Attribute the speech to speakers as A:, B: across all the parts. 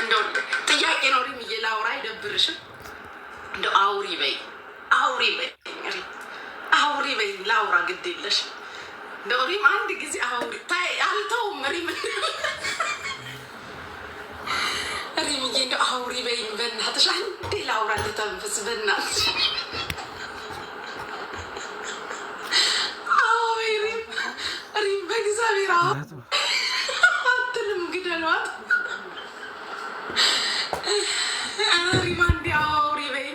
A: እንደው ጥያቄ ነው ሪምዬ፣ ላውራ አይደብርሽም? እንደው አውሪ በይ አውሪ በይ ላውራ፣ ግድ የለሽ እንደው ሪም አንድ ጊዜ አውሪ። ታይ አልተውም ሪም ሪምዬ፣ እንደው አውሪ በይ በእናትሽ፣ አንዴ ላውራ ልተንፍስ በእናትሽ። አይ ሪም በእግዚአብሔር አትልም፣ ግደሏት ሪም፣ አንዴ አውሪ በይ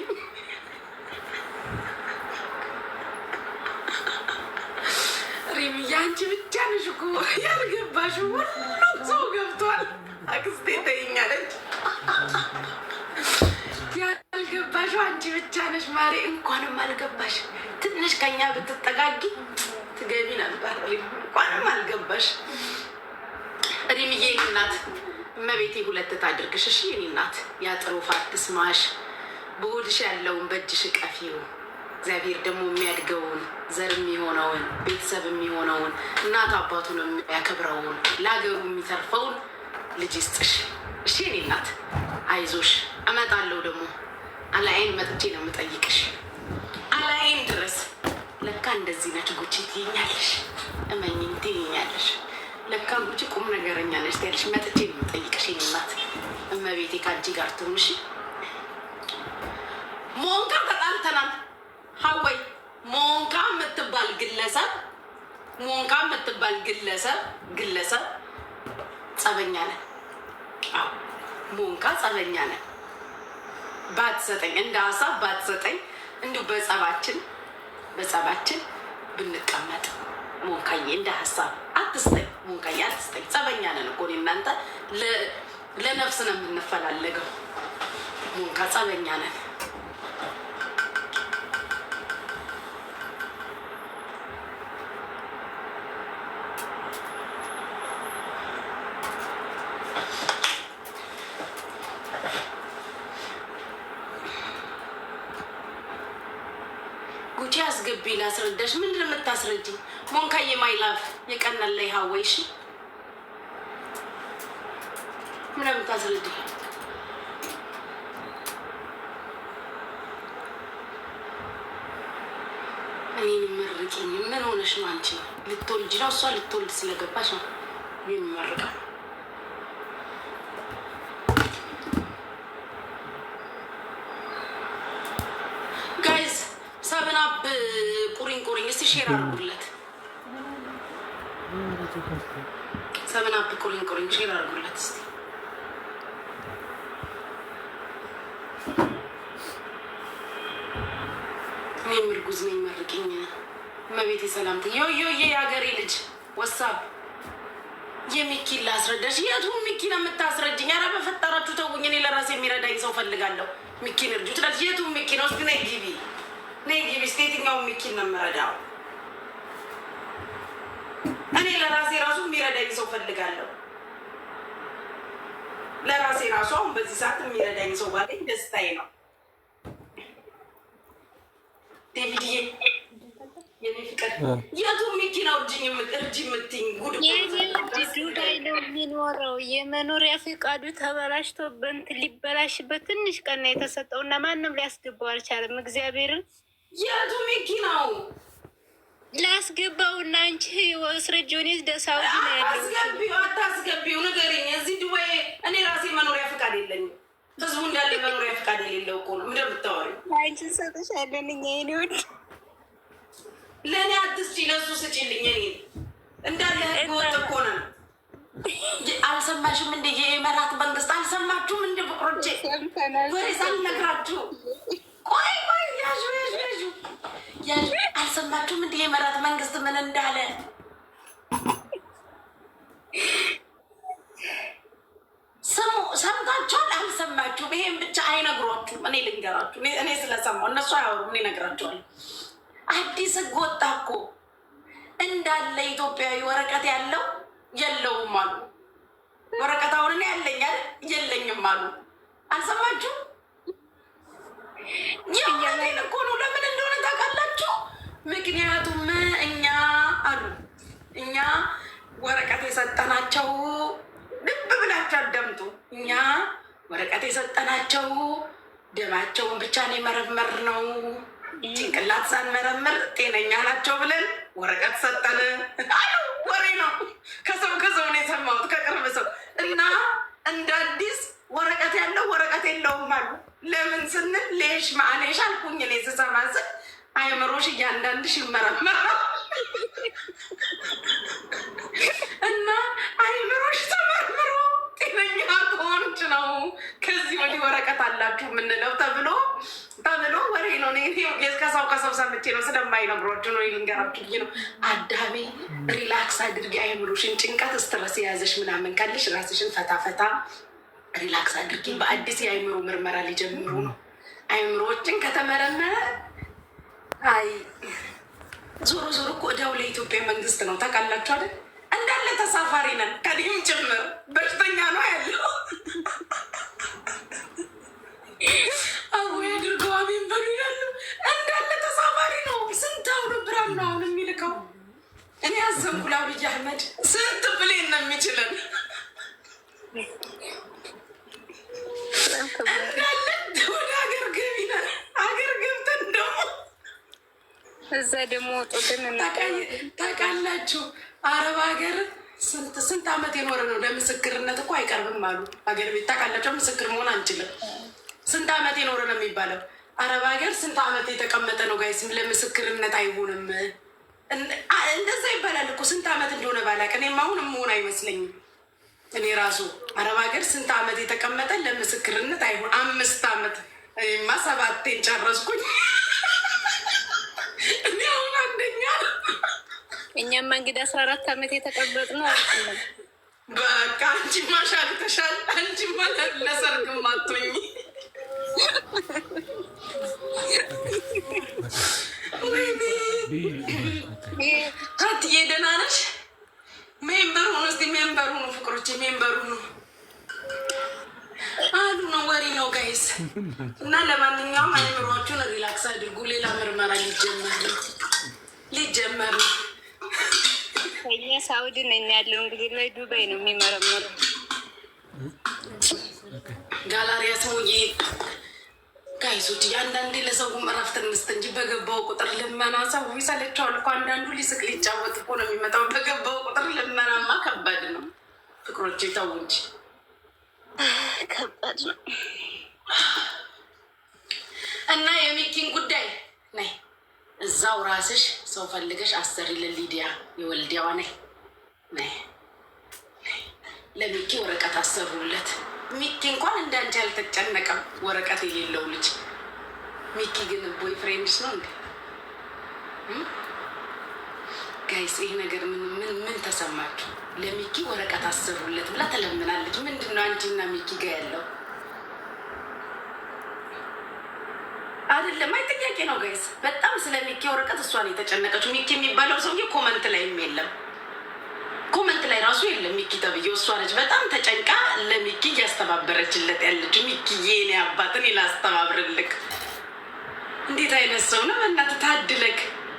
A: ሪምዬ። አንቺ ብቻ ነሽ እኮ ያልገባሽ፣ ሁሉም ሰው ገብቷል። አክስቴ ተይኛለች። ያልገባሽው አንቺ ብቻ ነሽ ማሬ። እንኳንም አልገባሽ። ትንሽ ከኛ ብትጠጋጊ ትገቢ ነበር። እንኳንም አልገባሽ ሪምዬ። የኔ እናት እመቤቴ ሁለት ታድርግሽ እሺ የኔ እናት። ያጥሩፋት ትስማሽ፣ በሆድሽ ያለውን በእጅሽ ቀፊው። እግዚአብሔር ደግሞ የሚያድገውን ዘር የሚሆነውን ቤተሰብ የሚሆነውን እናት አባቱን የሚያከብረውን ለሀገሩ የሚተርፈውን ልጅ ይስጥሽ እሺ የኔ እናት። አይዞሽ፣ እመጣለሁ ደግሞ አላይን መጥቼ ነው የምጠይቅሽ። አላይን ድረስ ለካ እንደዚህ ነች ጉቺ ትይኛለሽ፣ እመኝኝ ትይኛለሽ። ለካ ጉቺ ቁም ነገረኛ ነች ትያለሽ። መጥቼ ነው የምጠይቅሽ የኔ እናት። እመቤቴ ከአንቺ ጋር ትሁንሽ። ሞንካ ተጣልተናል። ሀወይ ሞንካ የምትባል ግለሰብ ጸበኛ ነን። ሞንካ ጸበኛ ነን። ባትሰጠኝ እንደ ሀሳብ ባትሰጠኝ እንዲሁ በጸባችን ብንቀመጥ ሞንካዬ፣ እንደ ሀሳብ አትስጠኝ ሞንካዬ፣ አትስጠኝ። ጸበኛ ነን እኮ እናንተ ለነፍስ ነው የምንፈላለገው። ሞንካ ጸበኛ ነን። ጉቺ አስገቢ ላስረዳሽ። ምንድን ነው የምታስረጅኝ? ሞንካዬ ማይላፍ የቀናል ላይ ሀወይሽ ምን የምታስረጅኝ? እኔን መርቂኝ። ምን ሆነሽ ነው አንቺ? ልትወልጅ ነው? እሷ ልትወልድ ስለገባሽ ነው የሚመርቀው። ጋይዝ ሰብናብ ቁሪኝ እስቲ ሼር አድርጉለት። ሰብናብ ቁሪኝ ሼር አድርጉለት እስቲ። እኔም እርጉዝ ነኝ፣ መርቂኝ። እመቤቴ ሰላምት ዮዮዬ፣ የሀገሬ ልጅ ወሳብ የሚኪን ላስረዳሽ። የቱን ሚኪ ነው የምታስረጅኝ? ኧረ በፈጠራችሁ ተውኝ። እኔ ለራሴ የሚረዳኝ ሰው ፈልጋለሁ። ሚኪን እርጁ ትላለች። የቱን ሚኪ ነው? እስኪ ነይ ግቢ እስኪ የትኛውን ሚኪን ነው የምረዳው? እኔ ለራሴ ራሱ የሚረዳኝ ሰው ፈልጋለሁ። ለራሴ ራሱ አሁን በዚህ ሰዓት የሚረዳኝ ሰው ባገኝ ደስታዬ ነው። ዴቪድዬ የኔ ፍቅር የቱ ሚኪ ነው እርጅ የምትይኝ?
B: ዱባይ ነው የሚኖረው። የመኖሪያ ፈቃዱ ተበላሽቶበት ሊበላሽበት ትንሽ ቀን ነው የተሰጠው እና ማንም ሊያስገባው አልቻለም። እግዚአብሔርን
A: የቱ ሚኪ ነው
B: ላስገባው እና አንቺ ወስረጆኔ ደሳውዲ ነው ያለው።
A: አታስገቢው፣ ንገሪኝ። እዚህ ዱባይ እኔ ራሴ መኖሪያ ፈቃድ የለኝም። ህዝቡ እንዳለ መኖሪያ ፈቃድ የሌለው እኮ ነው። ምንድን የምታወሪው?
B: አንቺ ሰጥሻለን እኛ ይኖድ
A: ለእኔ አትስጪ፣ ለሱ ስጪልኝ። እኔ እንዳለ ህገ ወጥ እኮ ነን። አልሰማሽም እንደ የኢመራት መንግስት አልሰማችሁም? እንደ ፍቅሮቼ ወይስ አልነግራችሁ? ቆይ ያዥ አልሰማችሁም? እንደ የኢመራት መንግስት ምን እንዳለ ሰምታችኋል? አልሰማችሁም? ይሄን ብቻ አይነግሯችሁም። እኔ ልንገራችሁ። እኔ ስለሰማሁ እነሱ አያወሩም፣ እኔ እነግራችኋለሁ። አዲስ ህግ ወጣ እኮ እንዳለ ኢትዮጵያዊ ወረቀት ያለው የለውም አሉ። ወረቀት አሁን እኔ ያለኛል የለኝም አሉ። አልሰማችሁም? ያለኝ እኮ ነው። ለምን እንደሆነ ታውቃላችሁ? ምክንያቱም እኛ ወረቀት የሰጠናቸው ልብ ብላችሁ አዳምጡ። እኛ ወረቀት የሰጠናቸው ደማቸውን ብቻ ነው የመረመር ነው። ጭንቅላት ሳንመረምር ጤነኛ ናቸው ብለን ወረቀት ሰጠን። አዩ ወሬ ነው። ከሰው ነው የሰማሁት ከቅርብ ሰው እና እንደ አዲስ ወረቀት ያለው ወረቀት የለውም አሉ። ለምን ስንል ሌሽ ማሌሽ አልኩኝ እኔ ስሰማ ስል አይምሮሽ እያንዳንድሽ ይመረመራል እና አይምሮሽ ተመርምሮ ጤነኛ ከሆንች ነው ከዚህ ወዲህ ወረቀት አላችሁ የምንለው ተብሎ ወሬ ነው። ከሰው ሰምቼ ነው ስለማይነግሯችሁ ነው ልንገራችሁ ነው። አዳሜ ሪላክስ አድርጊ አይምሮሽን። ጭንቀት ስትረስ የያዘሽ ምናምን ካለሽ ራስሽን ፈታ ሪላክስ አድርጊ። በአዲስ የአይምሮ ምርመራ ሊጀምሩ ነው። አይምሮዎችን ከተመረመረ አይ ዞሮ እኮ እዳው ለኢትዮጵያ መንግስት ነው። ታውቃላችሁ አይደል? እንዳለ ተሳፋሪ ነን ከዚህም ጭምር በሽተኛ ነው ያለው። አዎ ያድርገው አሜን በሉ ይላሉ። እንዳለ ተሳፋሪ ነው። ስንት አውሮፕላን ነው አሁን የሚልከው? እኔ አዘንኩ ለአብይ አህመድ። ስንት ብሌን ነው የሚችለን? እንዳለ ወደ ሀገር ገቢ ነን። ሀገር ገብተን ደግሞ
B: እዛ ደግሞ ወጡትን
A: ታውቃላችሁ። አረብ ሀገር ስንት ዓመት የኖረ ነው። ለምስክርነት እኮ አይቀርብም አሉ ሀገር ቤት። ታውቃላችሁ ምስክር መሆን አንችልም። ስንት ዓመት የኖረ ነው የሚባለው። አረብ ሀገር ስንት ዓመት የተቀመጠ ነው ጋይስም ለምስክርነት አይሆንም። እንደዛ ይባላል እኮ ስንት ዓመት እንደሆነ ባላውቅ። እኔም አሁን መሆን አይመስለኝም። እኔ ራሱ አረብ ሀገር ስንት ዓመት የተቀመጠ ለምስክርነት አይሆን። 5 ዓመት ማ 7 ጨረስኩኝ። እኔ አሁን አንደኛ
B: እኛማ እንግዲህ 14 ዓመት የተቀበጥ ነው።
A: በቃ አንቺ ማሻግተሻል። አንቺ ለሰርግም አትሆኝ። ታትዬ ደህና ነሽ? ሜምበር ሆኖ እስኪ ሜምበር ሆኖ ፍቅሮች ሜምበር ሆኖ አሉ ነው ወሬ ነው ጋይስ። እና ለማንኛውም አይምሯችሁን ሪላክስ አድርጉ። ሌላ ምርመራ ሊጀመር ነው።
B: እኛ ሳውዲ ነኝ ያለው እንግዲህ ላይ ዱባይ ነው የሚመረመረው።
A: ጋላሪያ ሰውዬ ጋይሶች አንዳንዴ ለሰው እረፍት እንስጥ እንጂ በገባው ቁጥር ልመና ሰው ይሰለቸዋል እኮ። አንዳንዱ ሊስቅ ሊጫወት እኮ ነው የሚመጣው። በገባው ቁጥር ልመናማ ከባድ ነው ፍቅሮች፣ ተው እንጂ
B: ከባድ ነው።
A: እና የሚኪን ጉዳይ ነይ እዛው ራስሽ ሰው ፈልገሽ አሰሪ ለሊዲያ የወልዲያዋ ነይ ለሚኪ ወረቀት አሰሩለት። ሚኪ እንኳን እንዳንቺ አልተጨነቀም ወረቀት የሌለው ልጅ። ሚኪ ግን ቦይ ፍሬንድስ ነው እንዴ ጋይስ? ይህ ነገር ምን ተሰማችሁ? ለሚኪ ወረቀት አሰሩለት ብላ ተለምናለች። ምንድን ነው አንቺና ሚኪ ጋ ያለው? አይደለም አይ ጥያቄ ነው ጋይስ። በጣም ስለ ሚኪ ወረቀት እሷን የተጨነቀችው። ሚኪ የሚባለው ሰውዬ ኮመንት ላይም የለም፣ ኮመንት ላይ ራሱ የለም ሚኪ ተብዬው። እሷ ነች በጣም ተጨንቃ ለሚኪ እያስተባበረችለት ያለችው። ሚኪ የኔ አባትን ላስተባብርልክ። እንዴት አይነት ሰው ነው በእናትህ ታድለክ።